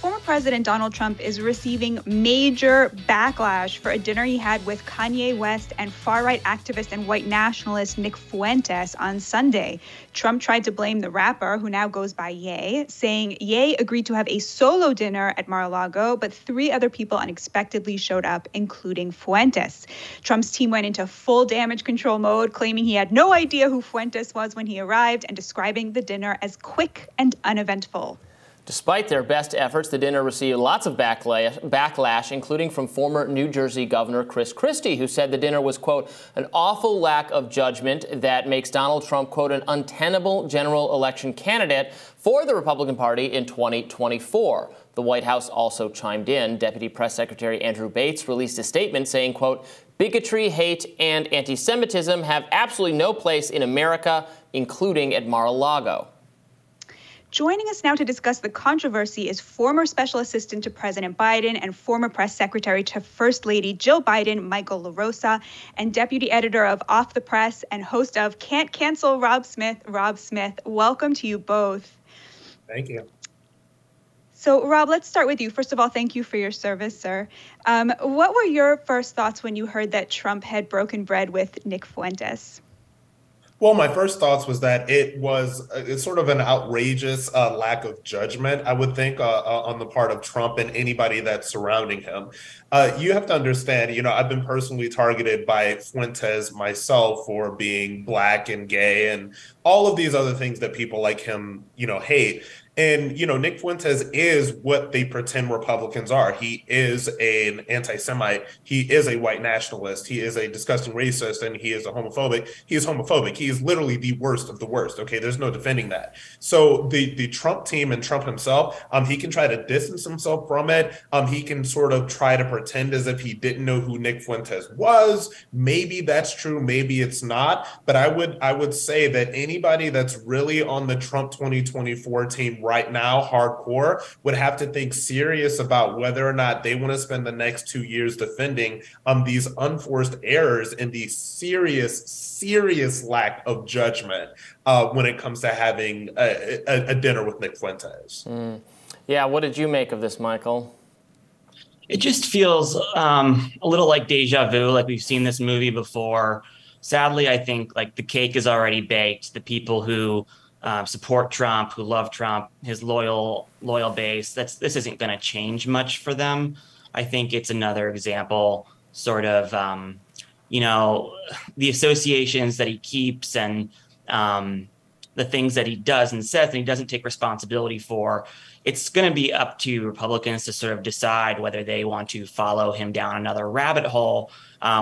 former President Donald Trump is receiving major backlash for a dinner he had with Kanye West and far-right activist and white nationalist Nick Fuentes on Sunday. Trump tried to blame the rapper, who now goes by Ye, saying Ye agreed to have a solo dinner at Mar-a-Lago, but 3 other people unexpectedly showed up, including Fuentes. Trump's team went into full damage control mode, claiming he had no idea who Fuentes was when he arrived and describing the dinner as quick and uneventful. Despite their best efforts, the dinner received lots of backlash, including from former New Jersey Governor Chris Christie, who said the dinner was, quote, an awful lack of judgment that makes Donald Trump, quote, an untenable general election candidate for the Republican Party in 2024. The White House also chimed in. Deputy Press Secretary Andrew Bates released a statement saying, quote, bigotry, hate, and anti-Semitism have absolutely no place in America, including at Mar-a-Lago. Joining us now to discuss the controversy is former Special Assistant to President Biden and former Press Secretary to First Lady Jill Biden, Michael LaRosa, and Deputy Editor of Off the Press and host of Can't Cancel Rob Smith, Rob Smith. Welcome to you both. Thank you. So, Rob, let's start with you. First of all, thank you for your service, sir. What were your first thoughts when you heard that Trump had broken bread with Nick Fuentes? Well, my first thoughts was that it's sort of an outrageous lack of judgment, I would think, on the part of Trump and anybody that's surrounding him. You have to understand, I've been personally targeted by Fuentes myself for being Black and gay and all of these other things that people like him, hate. And, Nick Fuentes is what they pretend Republicans are. He is an anti-Semite. He is a white nationalist. He is a disgusting racist, and he is a homophobic. He is homophobic. He is literally the worst of the worst. Okay, there's no defending that. So the Trump team and Trump himself, he can try to distance himself from it. He can sort of try to pretend as if he didn't know who Nick Fuentes was. Maybe that's true. Maybe it's not. But I would say that anybody that's really on the Trump 2024 team right now, hardcore, would have to think serious about whether or not they want to spend the next 2 years defending these unforced errors and the serious lack of judgment when it comes to having a dinner with Nick Fuentes. Yeah, what did you make of this, Michael? It just feels a little like deja vu, like we've seen this movie before. Sadly, I think like the cake is already baked. The people who support Trump, who love Trump, his loyal base, this isn't going to change much for them. I think it's another example, sort of, the associations that he keeps and the things that he does and says and he doesn't take responsibility for. It's going to be up to Republicans to sort of decide whether they want to follow him down another rabbit hole.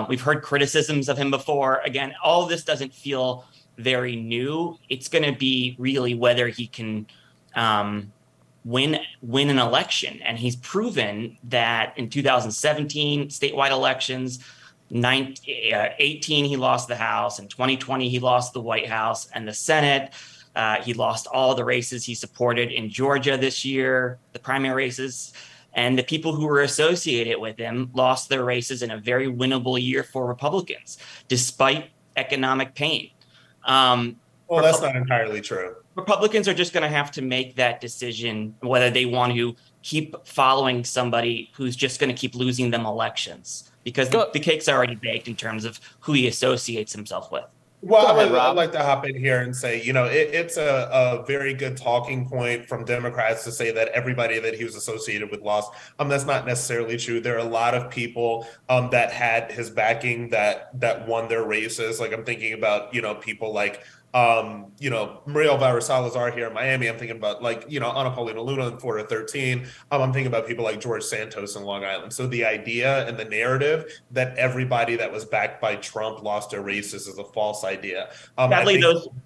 We've heard criticisms of him before. Again, all of this doesn't feel very new. It's going to be really whether he can win an election. And he's proven that in 2017 statewide elections, 18 he lost the House, in 2020 he lost the White House and the Senate. He lost all the races he supported in Georgia this year, the primary races, and the people who were associated with him lost their races in a very winnable year for Republicans, despite economic pain. Well, that's not entirely true. Republicans are just going to have to make that decision whether they want to keep following somebody who's just going to keep losing them elections, because the cake's already baked in terms of who he associates himself with. Well, I'd like to hop in here and say, it's a very good talking point from Democrats to say that everybody that he was associated with lost. That's not necessarily true. There are a lot of people that had his backing that won their races. Like I'm thinking about, people like Maria Elvira Salazar here in Miami. I'm thinking about Ana Paulina Luna in Florida 13. I'm thinking about people like George Santos in Long Island. So the idea and the narrative that everybody that was backed by Trump lost their races is a false idea. Sadly,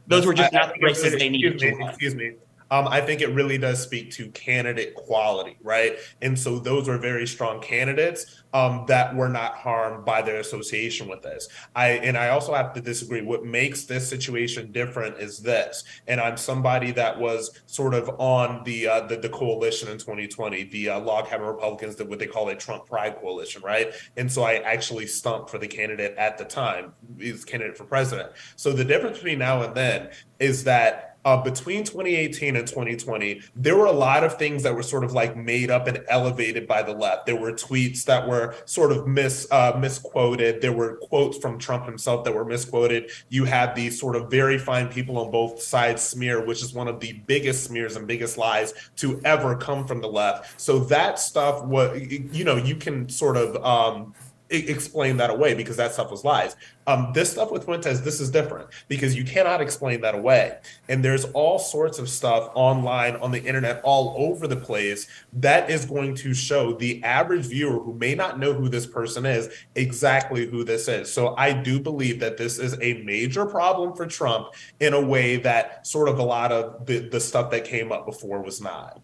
those were just not the races they needed to win. Excuse me. I think it really does speak to candidate quality, right? And so those are very strong candidates that were not harmed by their association with this. I also have to disagree. What makes this situation different is this, and I'm somebody that was sort of on the coalition in 2020, the log cabin Republicans, did what they call a Trump Pride coalition, right? And so I actually stumped for the candidate at the time, his candidate for president. So the difference between now and then is that between 2018 and 2020, there were a lot of things that were sort of like made up and elevated by the left. There were tweets that were sort of misquoted. There were quotes from Trump himself that were misquoted. You had these sort of very fine people on both sides smear, which is one of the biggest smears and biggest lies to ever come from the left. So that stuff, you can sort of explain that away because that stuff was lies. This stuff with Fuentes, this is different because you cannot explain that away. And there's all sorts of stuff online, on the internet, all over the place that is going to show the average viewer who may not know who this person is exactly who this is. So I do believe that this is a major problem for Trump in a way that sort of a lot of the stuff that came up before was not.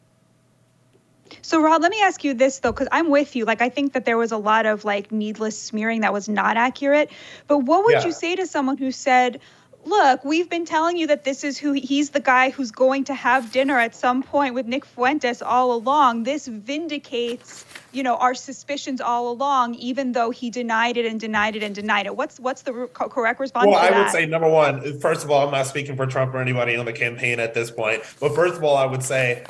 So, Rod, let me ask you this, though, because I'm with you. Like, I think that there was a lot of, like, needless smearing that was not accurate. But what would you say to someone who said, look, we've been telling you that this is who he's the guy who's going to have dinner at some point with Nick Fuentes all along. This vindicates, our suspicions all along, even though he denied it and denied it and denied it. What's the correct response to that? Well, I would say, number one, first of all, I'm not speaking for Trump or anybody on the campaign at this point. But first of all, I would say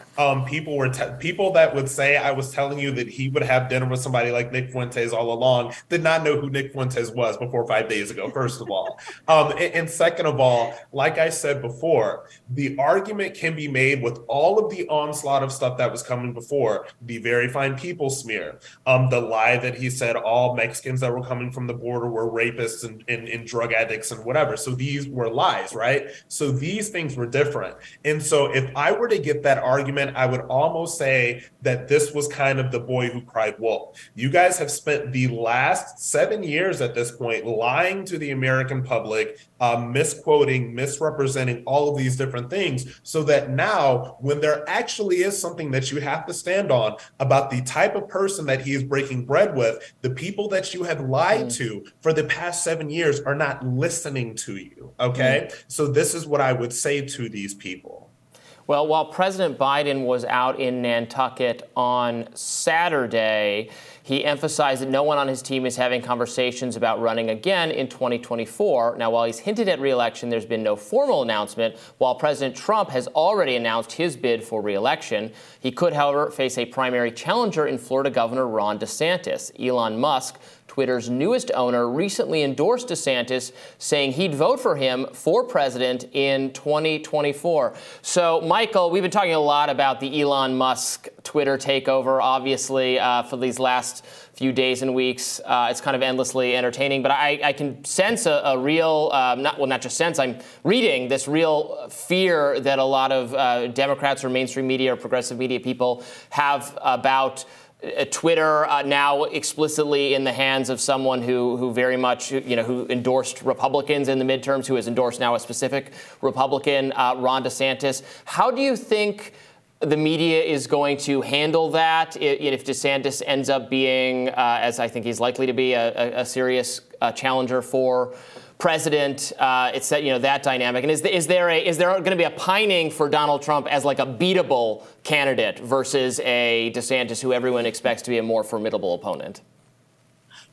people that would say I was telling you that he would have dinner with somebody like Nick Fuentes all along did not know who Nick Fuentes was before 5 days ago, first of all. And second of all, like I said before, the argument can be made with all of the onslaught of stuff that was coming before, the very fine people smear, the lie that he said all Mexicans that were coming from the border were rapists and drug addicts and whatever. So these were lies, right? So these things were different. And so if I were to get that argument, I would almost say that this was kind of the boy who cried wolf. You guys have spent the last 7 years at this point lying to the American public, misquoting, misrepresenting all of these different things, so that now when there actually is something that you have to stand on about the type of person that he is breaking bread with, the people that you have lied to for the past 7 years are not listening to you, okay? So this is what I would say to these people. Well, while President Biden was out in Nantucket on Saturday, he emphasized that no one on his team is having conversations about running again in 2024. Now, while he's hinted at re-election, there's been no formal announcement, while President Trump has already announced his bid for re-election. He could, however, face a primary challenger in Florida Governor Ron DeSantis. Elon Musk, Twitter's newest owner, recently endorsed DeSantis, saying he'd vote for him for president in 2024. So, Michael, we've been talking a lot about the Elon Musk Twitter takeover, obviously, for these last few days and weeks. It's kind of endlessly entertaining, but I can sense a real, not just sense, I'm reading this real fear that a lot of Democrats or mainstream media or progressive media people have about Twitter now explicitly in the hands of someone who very much, who endorsed Republicans in the midterms, who has endorsed now a specific Republican, Ron DeSantis. How do you think the media is going to handle that if DeSantis ends up being, as I think he's likely to be, a serious challenger for president? It's that, that dynamic. And is there going to be a pining for Donald Trump as like a beatable candidate versus a DeSantis who everyone expects to be a more formidable opponent?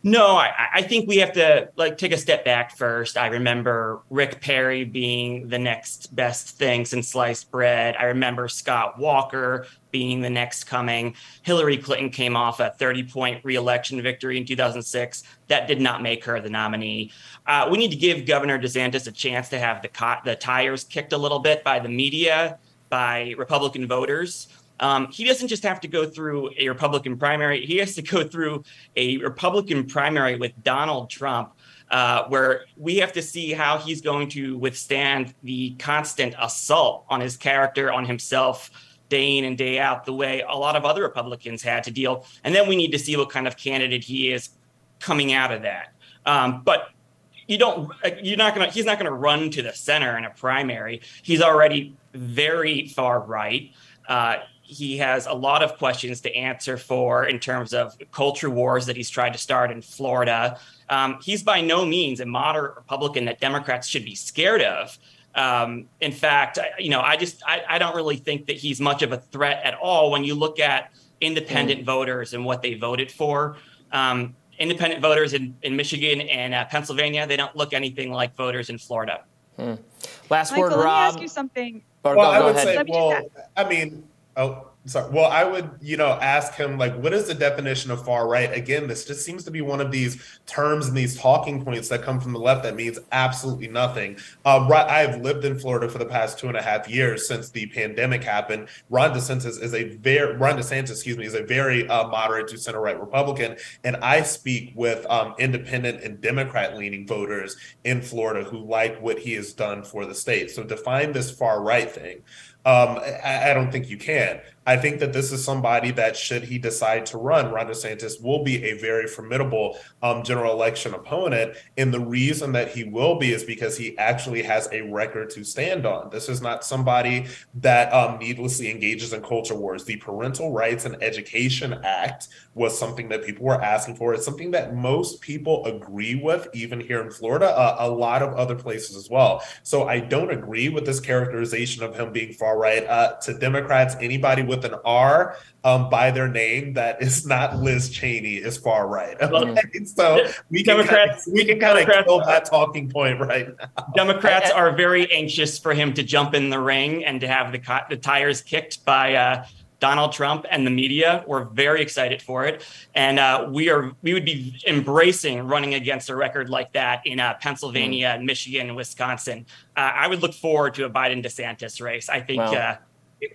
No, I think we have to take a step back first. I remember Rick Perry being the next best thing since sliced bread. I remember Scott Walker being the next coming. Hillary Clinton came off a 30-point re-election victory in 2006. That did not make her the nominee. We need to give Governor DeSantis a chance to have the tires kicked a little bit by the media, by Republican voters. He doesn't just have to go through a Republican primary. He has to go through a Republican primary with Donald Trump, where we have to see how he's going to withstand the constant assault on his character, on himself, day in and day out, the way a lot of other Republicans had to deal. And then we need to see what kind of candidate he is coming out of that. But he's not going to run to the center in a primary. He's already very far right. He has a lot of questions to answer for in terms of culture wars that he's tried to start in Florida. He's by no means a moderate Republican that Democrats should be scared of. In fact, I don't really think that he's much of a threat at all when you look at independent voters and what they voted for. Independent voters in Michigan and Pennsylvania, they don't look anything like voters in Florida. Last Michael, word, Rob. Let me ask you something. Or Well, go I would ahead. say, well, I mean, oh, sorry. Well, I would, ask him, like, what is the definition of far right? Again, this just seems to be one of these terms and these talking points that come from the left that means absolutely nothing. I've lived in Florida for the past 2.5 years since the pandemic happened. Ron DeSantis, excuse me, is a very moderate to center right Republican, and I speak with independent and Democrat leaning voters in Florida who like what he has done for the state. So define this far right thing. I don't think you can. I think that this is somebody that, should he decide to run, Ron DeSantis will be a very formidable general election opponent. And the reason that he will be is because he actually has a record to stand on. This is not somebody that needlessly engages in culture wars. The Parental Rights and Education Act was something that people were asking for. It's something that most people agree with, even here in Florida, a lot of other places as well. So I don't agree with this characterization of him being far right. To Democrats, anybody with an R by their name that is not Liz Cheney is far right. Okay? So we can kind of kill that talking point right now. Democrats are very anxious for him to jump in the ring and to have the tires kicked by Donald Trump and the media. We're very excited for it. And we would be embracing running against a record like that in Pennsylvania, Michigan, and Wisconsin. I would look forward to a Biden-DeSantis race. I think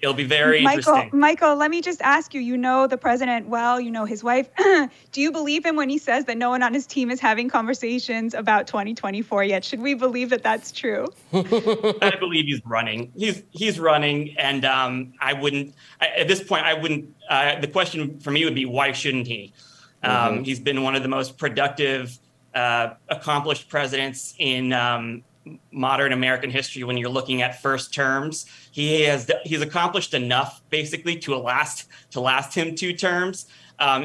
it'll be very interesting. Michael, let me just ask you, you know the president well, you know his wife. Do you believe him when he says that no one on his team is having conversations about 2024 yet? Should we believe that that's true? I believe he's running. He's running, and at this point, I wouldn't. The question for me would be, why shouldn't he? He's been one of the most productive, accomplished presidents in modern American history. When you're looking at first terms, he's accomplished enough basically to last him 2 terms.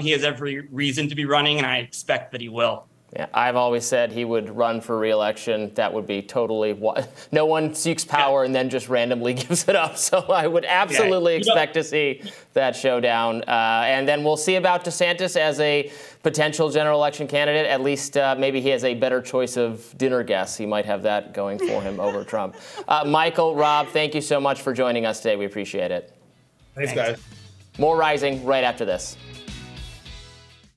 He has every reason to be running, and I expect that he will. Yeah, I've always said he would run for re-election. That would be totally no one seeks power and then just randomly gives it up. So I would absolutely expect to see that showdown. And then we'll see about DeSantis as a potential general election candidate. At least maybe he has a better choice of dinner guests. He might have that going for him over Trump. Michael, Rob, thank you so much for joining us today. We appreciate it. Thanks, guys. More Rising right after this.